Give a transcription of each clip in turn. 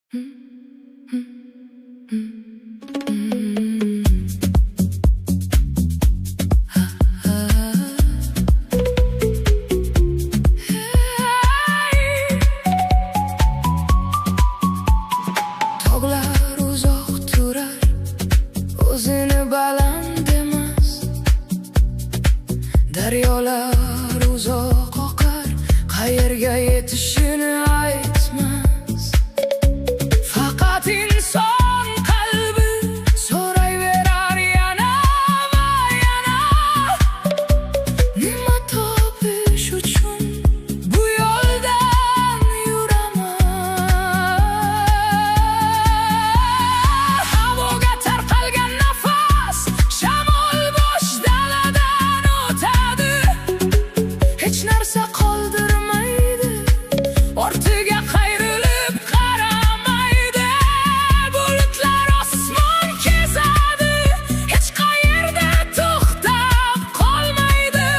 Tog'lar uzoq turar, o'zini baland emas. Daryolar uzoq oqar, qayerga yetishini aytmas. Faqat inson qalbi so'rayverar yana va yana. Nima topish uchun bu yo'ldan yuraman? Havoga tarqalgan nafas, shamol bo'sh daladan o'tadi. Hech narsa qoldirmaydi, ortiga qayrilib qaramaydi. Bulutlar osmon kezadi, hech qayerda to'xtab qolmaydi.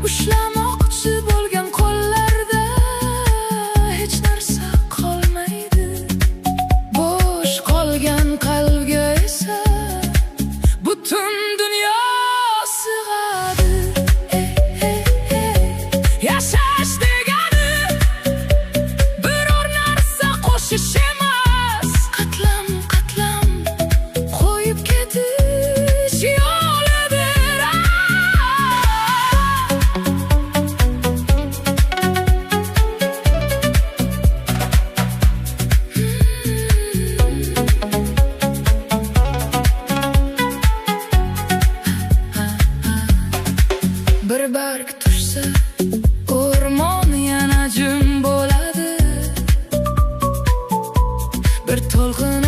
Ushlamoqchi bo'lgan qo'llarda hech narsa qolmaydi. Bo'sh qolgan qalbga esa butun dunyo sig'adi. Yashash degani biror narsa qo'shish emas, qatlam qatlam qo'yib ketish yo'lidir. Bir barg tushsa o'rmon yana jim bo'ladi. Bir to'lqin